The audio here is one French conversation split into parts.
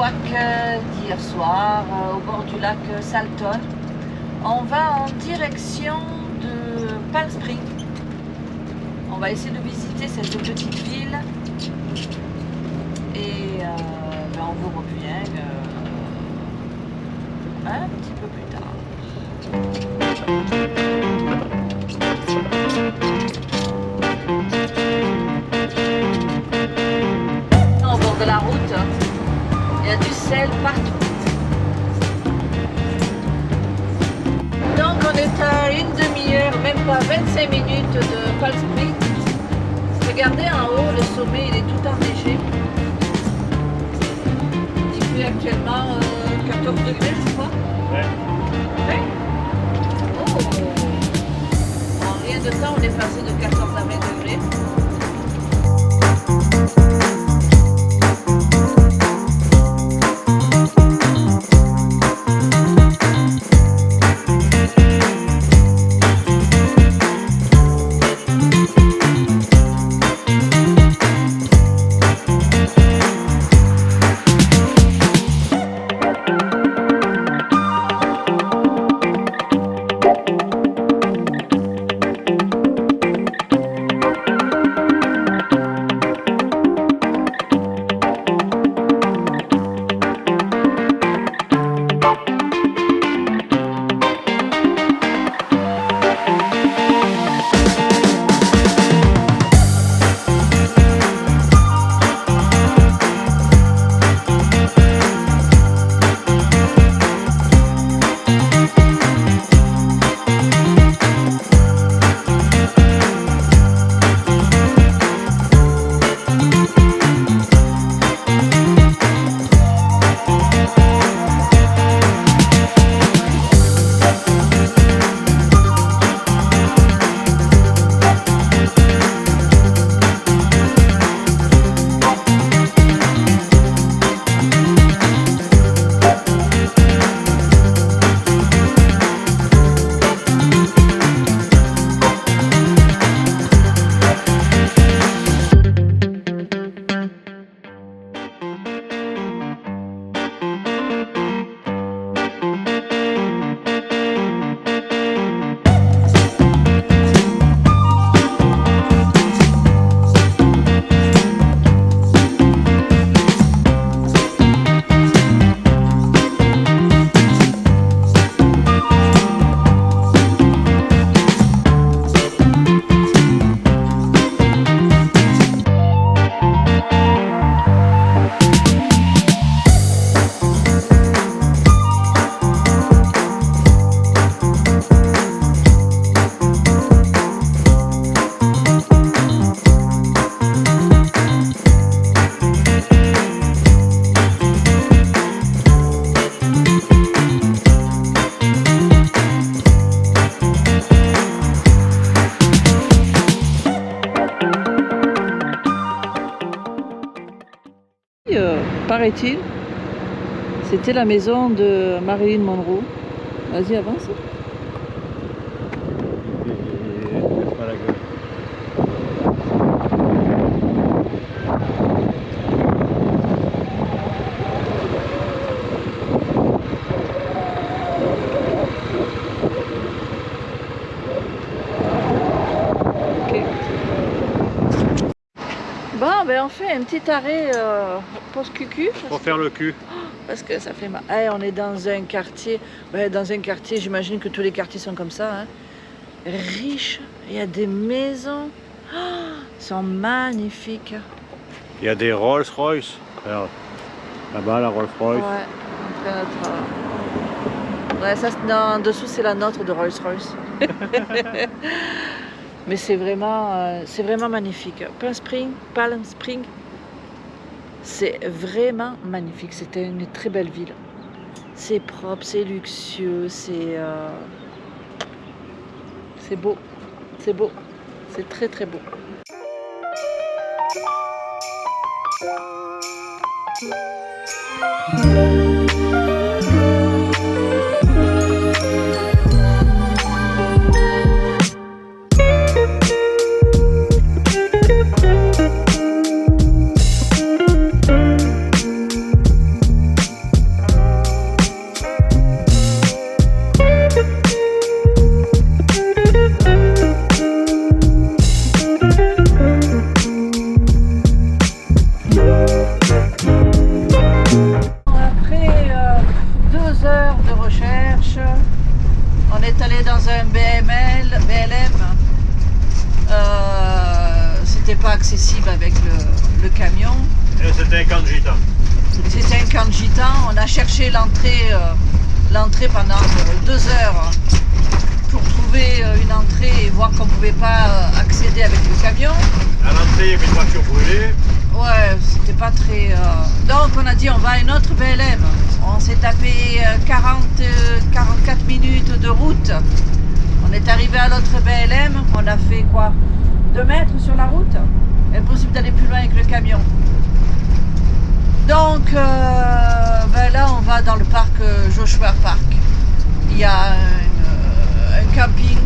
bivouac d'hier soir au bord du lac Salton. On va en direction de Palm Springs. On va essayer de visiter cette petite ville et on vous revient un petit peu plus tard. Au bord de la route, il y a du sel partout. Donc on est à une demi-heure, même pas 25 minutes de Palm Springs. Regardez en haut, le sommet il est tout enneigé. Il fait actuellement 14 degrés je crois. Ouais. Ouais. Oh. En rien de temps on est passé de 14 à 20 degrés. Paraît-il, c'était la maison de Marilyn Monroe. Vas-y, avance. Bon, ben on fait un petit arrêt pause cucu. Pour faire le cul. Parce que ça fait mal. Hey, on est dans un quartier, j'imagine que tous les quartiers sont comme ça, hein. Riche, il y a des maisons, sont magnifiques. Il y a des Rolls Royce. Regarde, là-bas la Rolls Royce. Ouais, après notre... Ouais, ça, en dessous c'est la nôtre de Rolls Royce. Mais c'est vraiment magnifique. Palm Springs, c'est vraiment magnifique. C'était une très belle ville. C'est propre, c'est luxueux, c'est beau. C'est beau. C'est très très beau. pas accessible avec le camion. Et c'était un camp de gitans. C'était un camp de gitans. On a cherché l'entrée pendant 2 heures pour trouver une entrée et voir qu'on ne pouvait pas accéder avec le camion. À l'entrée, il y avait une voiture brûlée. Ouais, c'était pas très... Donc on a dit on va à une autre BLM. On s'est tapé 44 minutes de route. On est arrivé à l'autre BLM, on a fait quoi 2 mètres sur la route. Impossible d'aller plus loin avec le camion. Donc là on va dans le parc Joshua Park. Il y a un camping.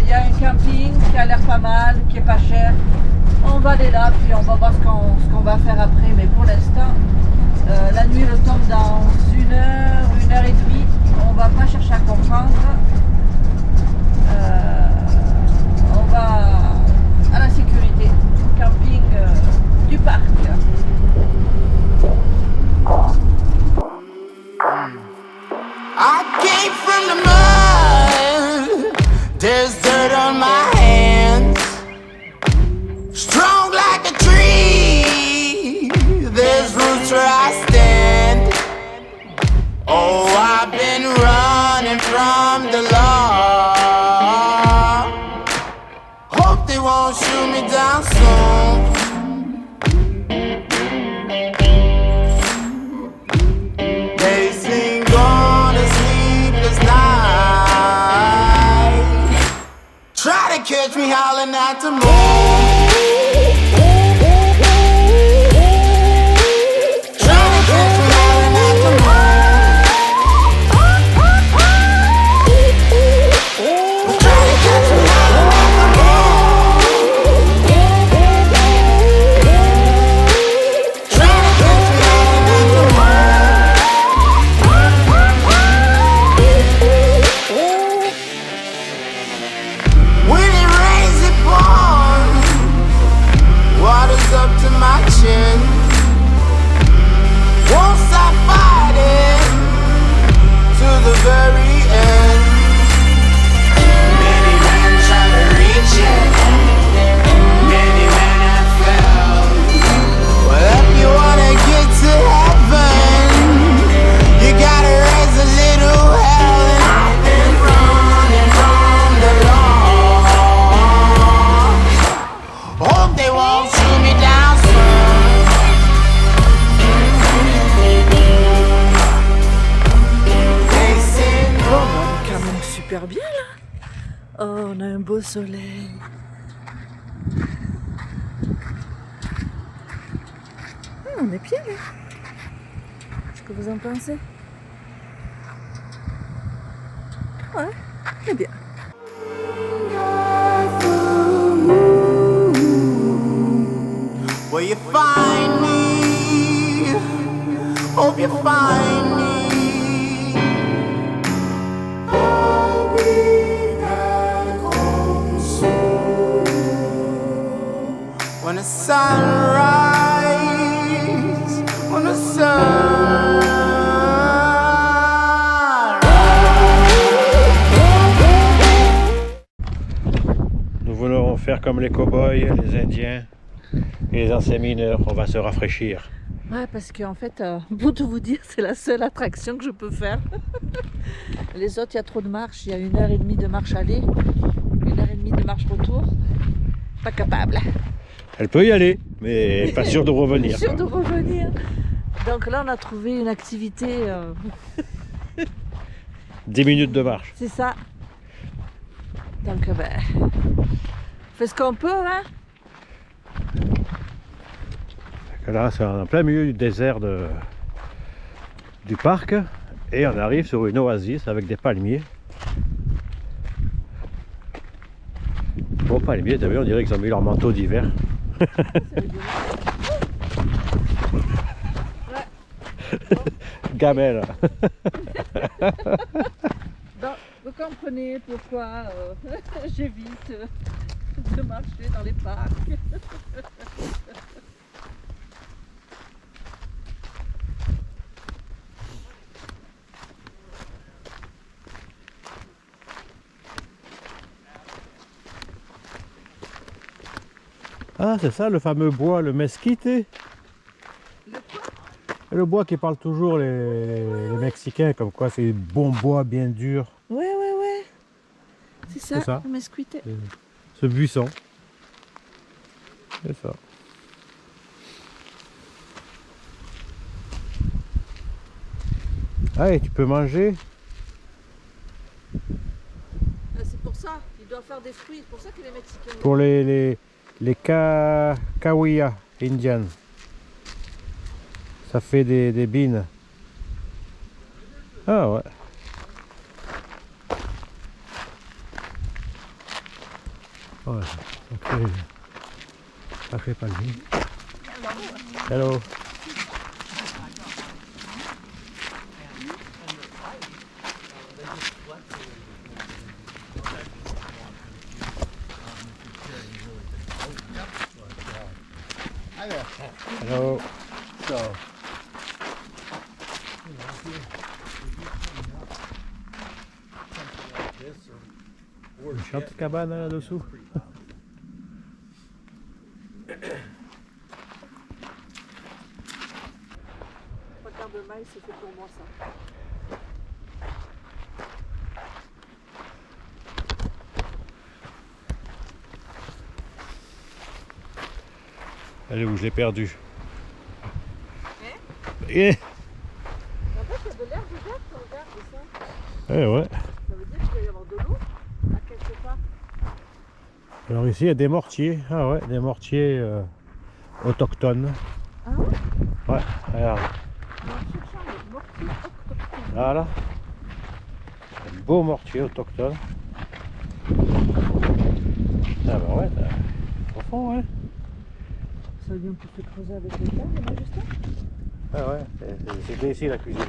Il y a un camping qui a l'air pas mal, qui est pas cher. On va aller là, puis on va voir ce qu'on va faire après. Mais pour l'instant, la nuit elle tombe dans 1 heure, 1 heure et demie. On va pas chercher à comprendre. On va à la sécurité, camping du parc. I came from the mud. There's dirt on my hands. Strong like a tree. There's roots where I stand. Oh, I've been running from the law. Hope they won't shoot me down soon. They sing on a sleepless night. Try to catch me howling at the moon. Super bien là. Oh, on a un beau soleil. On est bien là. Qu'est-ce que vous en pensez? Ouais, c'est bien. Will you find me? Hope you find me. I'll be back home soon. When the sunrise, when the sun. Nous voulons faire comme les cow-boys, les Indiens et les anciens mineurs. On va se rafraîchir. Ouais, parce qu'en fait, pour tout vous dire, c'est la seule attraction que je peux faire. Les autres, il y a trop de marche. Il y a 1h30 de marche aller, 1h30 de marche retour. Pas capable. Elle peut y aller, mais pas sûre de revenir. Sûre de revenir. Donc là, on a trouvé une activité. 10 minutes de marche. C'est ça. Donc, on fait ce qu'on peut, hein. Là, c'est en plein milieu du désert du parc et on arrive sur une oasis avec des palmiers. Bon, palmiers, t'as vu, on dirait qu'ils ont mis leur manteau d'hiver. Gamelle. Donc, vous comprenez pourquoi j'évite de marcher dans les parcs. Ah, c'est ça le fameux bois, le mesquite. Le bois qui parlent toujours les Mexicains, comme quoi c'est bon bois bien dur. Ouais. C'est ça, C'est ça. le mesquite. Ce buisson. C'est ça. Ah, et tu peux manger. C'est pour ça, il doit faire des fruits, c'est pour ça que les Mexicains... Pour les Cahuillas indiennes. Ça fait des beans. Ah ouais. Ouais, ça fait pas le bean. Hello. Hello. So. Une chante cabane là-dessous. Regarde le maïs, c'est fait pour moi ça. Elle est où? Je l'ai perdu. En Eh. fait, il y a de l'herbe verte, regarde ça. Eh ouais. Ça veut dire qu'il doit y avoir de l'eau à quelque part. Alors ici il y a des mortiers. Ah ouais, des mortiers autochtones. Ah ouais? Ouais, regarde. On cherche un mortier autochtone. Voilà. Un beau mortier autochtone. Ah bah ouais, c'est profond, ouais. Ça veut dire qu'on peut se creuser avec les terres, il y en a juste là. Ah ouais, c'est ici la cuisine.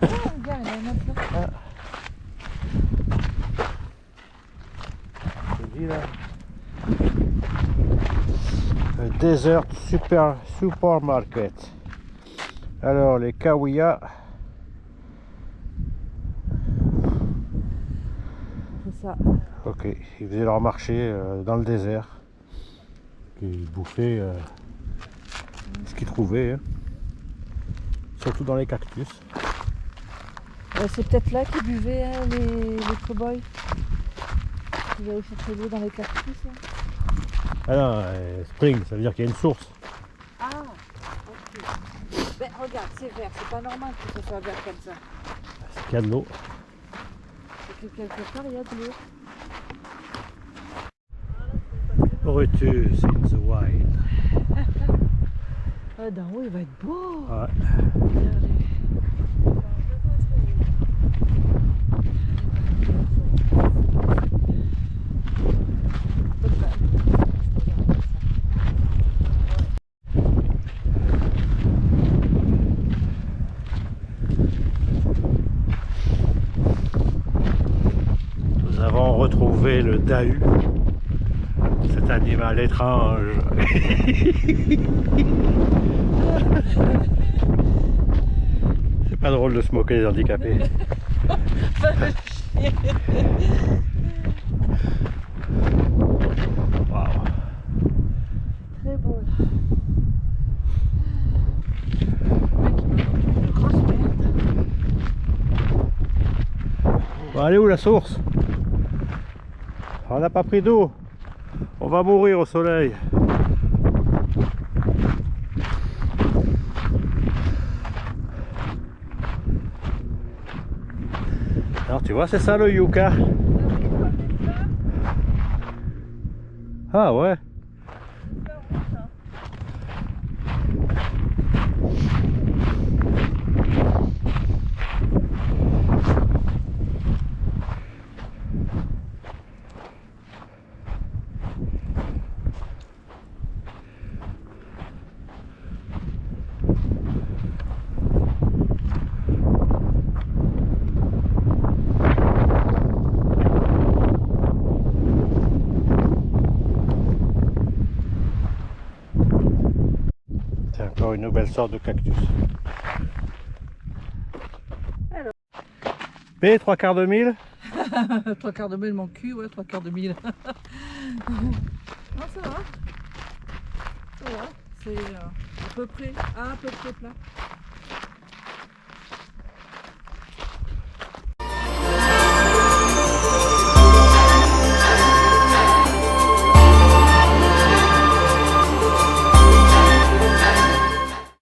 Ah, regarde, il y en a une autre là. Ah. Je dis là. Un desert supermarket. Alors les Cahuillas. C'est ça. Ok, ils faisaient leur marché dans le désert. Ils bouffaient ce qu'ils trouvaient. Hein. Surtout dans les cactus. C'est peut-être là qu'ils buvaient hein, les cow-boys. Ils allaient chercher l'eau dans les cactus. Là. Ah non, spring, ça veut dire qu'il y a une source. Ah, ok. Ben regarde, c'est vert, c'est pas normal que ce soit vert comme ça. C'est qu'il y a de l'eau. C'est que quelque part il y a de l'eau. Brutus in the wild. Ah, d'en haut il va être beau. Ouais. Nous avons retrouvé le dahu, cet animal étrange. C'est pas drôle de se moquer des handicapés. Waouh. Très beau là. Le mec il m'a montré une grosse merde. Bon, elle est où la source? On n'a pas pris d'eau. On va mourir au soleil. Alors tu vois, c'est ça le yucca. Ah ouais. C'est encore une nouvelle sorte de cactus. Alors. P, 3/4 de mille. 3/4 de mille mon cul, ouais, 3/4 de mille. Non, ça va. Voilà, c'est à peu près plat.